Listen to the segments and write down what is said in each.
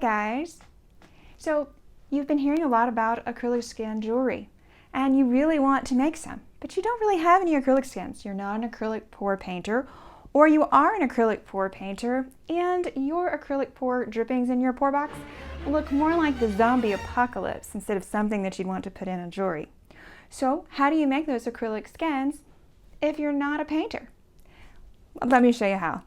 guys. So you've been hearing a lot about acrylic skin jewelry and you really want to make some, but you don't really have any acrylic skins. You're not an acrylic pour painter, or you are an acrylic pour painter and your acrylic pour drippings in your pour box look more like the zombie apocalypse instead of something that you'd want to put in a jewelry. So how do you make those acrylic skins if you're not a painter? Let me show you how.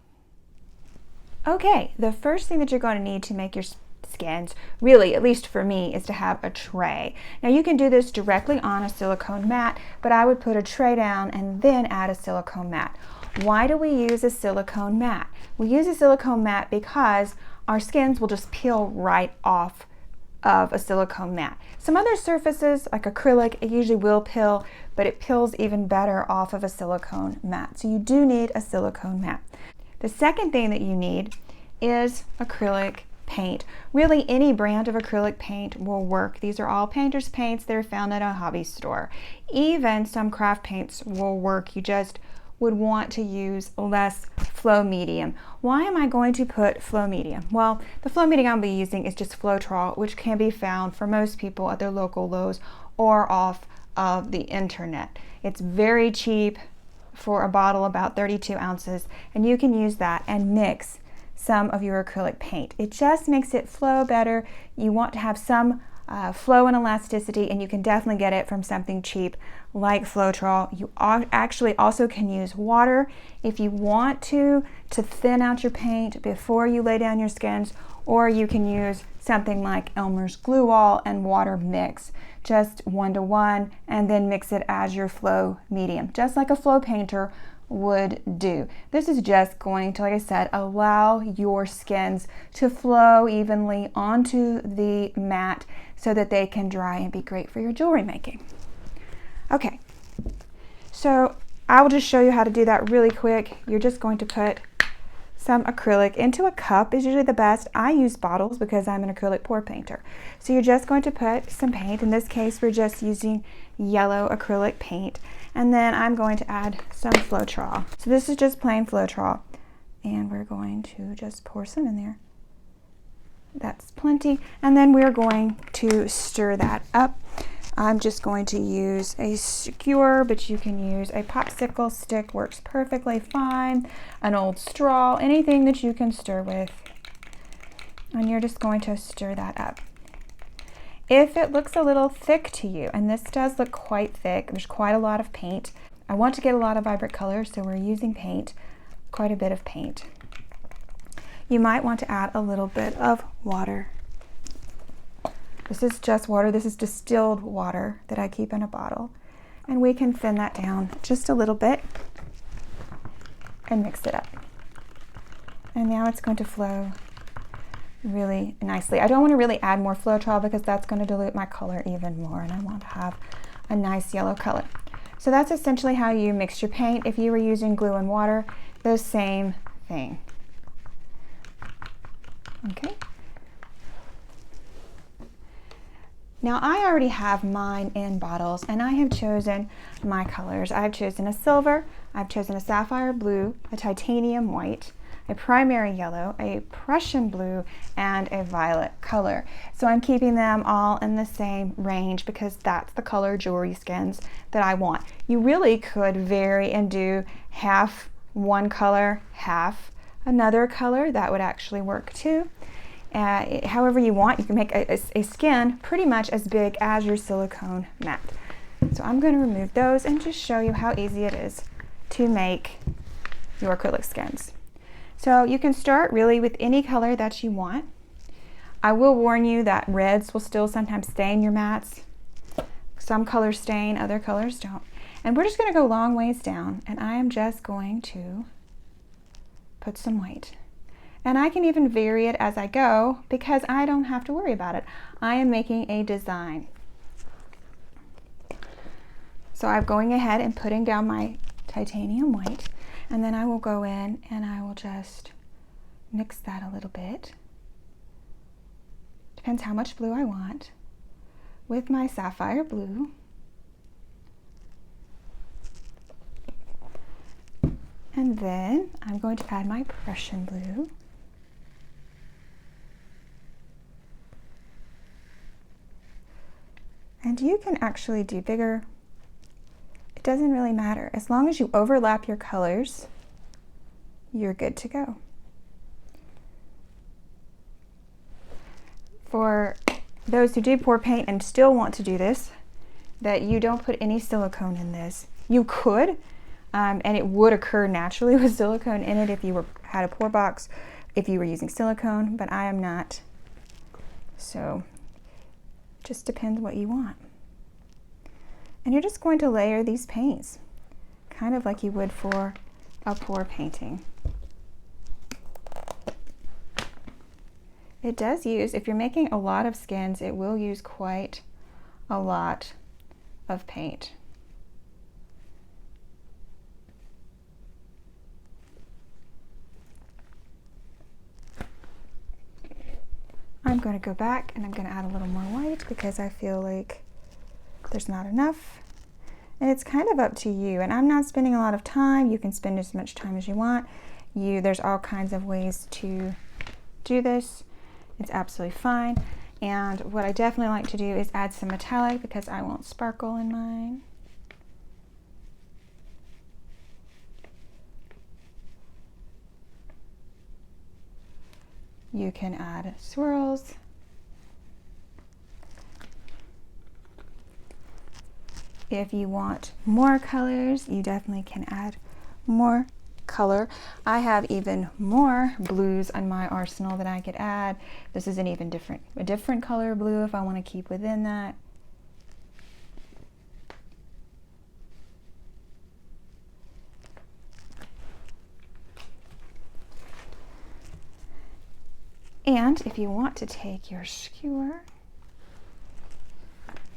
Okay, the first thing that you're going to need to make your skins, really, at least for me, is to have a tray. Now you can do this directly on a silicone mat, but I would put a tray down and then add a silicone mat. Why do we use a silicone mat? We use a silicone mat because our skins will just peel right off of a silicone mat. Some other surfaces, like acrylic, it usually will peel, but it peels even better off of a silicone mat. So you do need a silicone mat. The second thing that you need is acrylic paint. Really, any brand of acrylic paint will work. These are all painter's paints. They're found at a hobby store. Even some craft paints will work. You just would want to use less flow medium. Why am I going to put flow medium? Well, the flow medium I'll be using is just Floetrol, which can be found for most people at their local Lowe's or off of the internet. It's very cheap for a bottle, about 32 ounces, and you can use that and mix some of your acrylic paint. It just makes it flow better. You want to have some flow and elasticity, and you can definitely get it from something cheap like Floetrol. You actually also can use water if you want to thin out your paint before you lay down your skins, or you can use something like Elmer's Glue All and water mix, just 1:1, and then mix it as your flow medium, just like a flow painter would do. This is just going to, like I said, allow your skins to flow evenly onto the mat so that they can dry and be great for your jewelry making. Okay, so I will just show you how to do that really quick. You're just going to put some acrylic into a cup, is usually the best. I use bottles because I'm an acrylic pour painter. So you're just going to put some paint. In this case, we're just using yellow acrylic paint. And then I'm going to add some Floetrol. So this is just plain Floetrol. And we're going to just pour some in there. That's plenty. And then we're going to stir that up. I'm just going to use a skewer, but you can use a popsicle stick, works perfectly fine. An old straw, anything that you can stir with. And you're just going to stir that up. If it looks a little thick to you, and this does look quite thick, there's quite a lot of paint. I want to get a lot of vibrant colors, so we're using paint, quite a bit of paint. You might want to add a little bit of water. This is just water. This is distilled water that I keep in a bottle. And we can thin that down just a little bit and mix it up. And now it's going to flow really nicely. I don't want to really add more Floetrol because that's going to dilute my color even more, and I want to have a nice yellow color. So that's essentially how you mix your paint. If you were using glue and water, the same thing. Okay. Now I already have mine in bottles, and I have chosen my colors. I've chosen a silver, I've chosen a sapphire blue, a titanium white, a primary yellow, a Prussian blue, and a violet color. So I'm keeping them all in the same range because that's the color jewelry skins that I want. You really could vary and do half one color, half another color. That would actually work too. However you want, you can make a skin pretty much as big as your silicone mat. So I'm going to remove those and just show you how easy it is to make your acrylic skins. So you can start really with any color that you want. I will warn you that reds will still sometimes stain your mats. Some colors stain, other colors don't. And we're just going to go long ways down, and I am just going to put some white. And I can even vary it as I go because I don't have to worry about it. I am making a design. So I'm going ahead and putting down my titanium white, and then I will go in and I will just mix that a little bit. Depends how much blue I want. With my sapphire blue. And then I'm going to add my Prussian blue. And you can actually do bigger. It doesn't really matter. As long as you overlap your colors, you're good to go. For those who do pour paint and still want to do this, that you don't put any silicone in this. You could, and it would occur naturally with silicone in it if you had a pour box, if you were using silicone, but I am not. So just depends what you want. And you're just going to layer these paints, kind of like you would for a pour painting. It does use, if you're making a lot of skins, it will use quite a lot of paint. I'm going to go back and I'm going to add a little more white because I feel like there's not enough. And it's kind of up to you. And I'm not spending a lot of time. You can spend as much time as you want. There's all kinds of ways to do this. It's absolutely fine. And what I definitely like to do is add some metallic because I want sparkle in mine. You can add swirls. If you want more colors, you definitely can add more color. I have even more blues on my arsenal that I could add. This is a different color blue if I want to keep within that. And if you want to take your skewer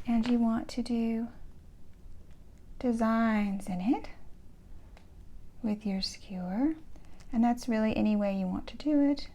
and you want to do designs in it with your skewer, and that's really any way you want to do it.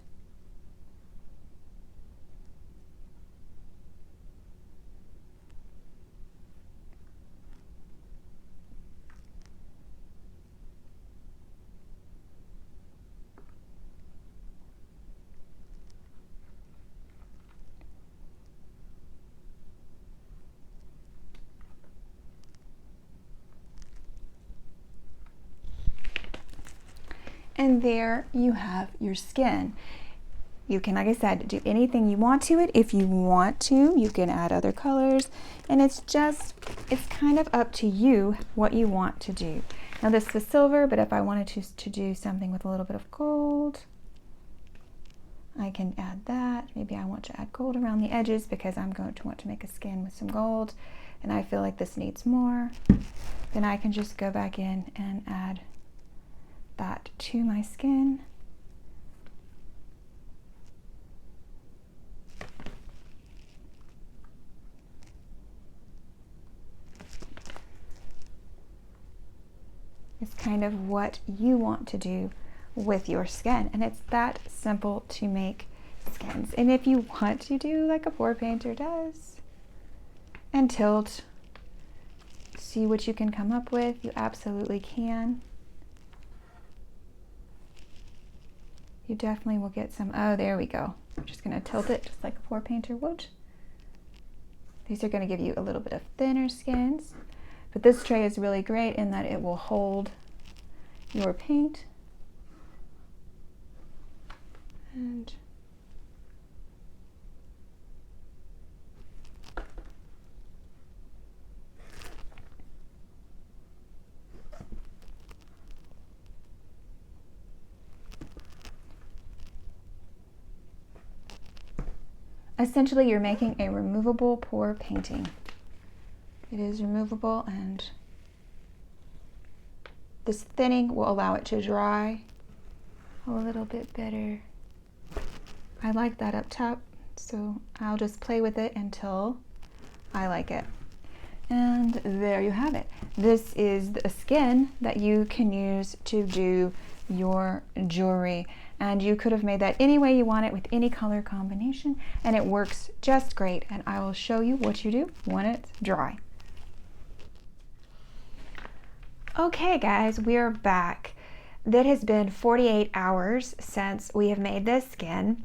And there you have your skin. You can, like I said, do anything you want to it. If you want to, you can add other colors. And it's kind of up to you what you want to do. Now this was silver, but if I wanted to do something with a little bit of gold, I can add that. Maybe I want to add gold around the edges because I'm going to want to make a skin with some gold. And I feel like this needs more. Then I can just go back in and add that to my skin. It's kind of what you want to do with your skin, and it's that simple to make skins. And if you want to do like a pour painter does and tilt, see what you can come up with, you absolutely can. You definitely will get some. Oh, there we go. I'm just going to tilt it just like a pour painter would. These are going to give you a little bit of thinner skins, but this tray is really great in that it will hold your paint. And essentially, you're making a removable pour painting. It is removable, and this thinning will allow it to dry a little bit better. I like that up top, so I'll just play with it until I like it. And there you have it. This is a skin that you can use to do your jewelry. And you could have made that any way you want it with any color combination, and it works just great. And I will show you what you do when it's dry. Okay guys, we're back. That has been 48 hours since we have made this skin,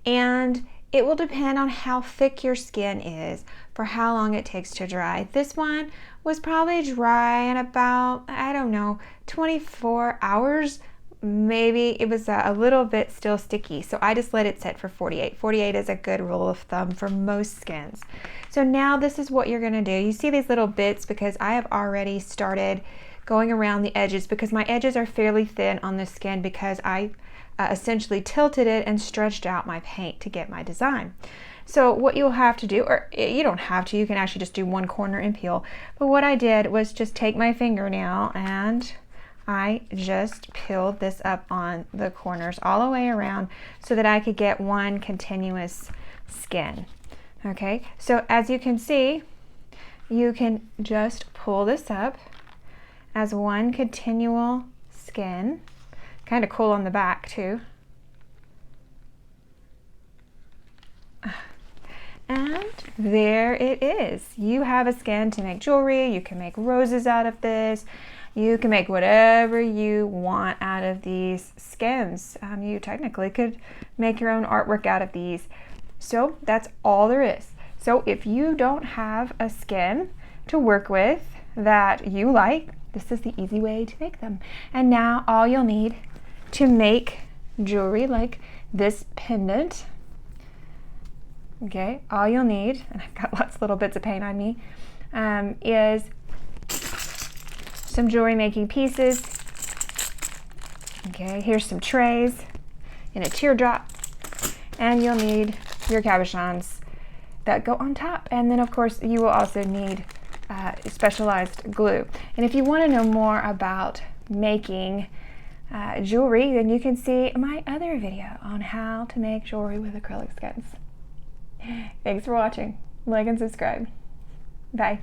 and it will depend on how thick your skin is for how long it takes to dry. This one was probably dry in about, I don't know, 24 hours. Maybe it was a little bit still sticky, so I just let it sit for 48. 48 is a good rule of thumb for most skins. So now this is what you're gonna do. You see these little bits because I have already started going around the edges because my edges are fairly thin on the skin because I essentially tilted it and stretched out my paint to get my design. So what you'll have to do, or you don't have to, you can actually just do one corner and peel. But what I did was just take my fingernail and I just peeled this up on the corners all the way around so that I could get one continuous skin. Okay, so as you can see, you can just pull this up as one continual skin. Kind of cool on the back too. And there it is. You have a skin to make jewelry. You can make roses out of this. You can make whatever you want out of these skins. You technically could make your own artwork out of these. So that's all there is. So if you don't have a skin to work with that you like, this is the easy way to make them. And now all you'll need to make jewelry like this pendant, okay, all you'll need, and I've got lots of little bits of paint on me, is some jewelry making pieces. Okay, here's some trays and a teardrop, and you'll need your cabochons that go on top. And then of course you will also need specialized glue. And if you want to know more about making jewelry, then you can see my other video on how to make jewelry with acrylic skins. Thanks for watching. Like and subscribe. Bye.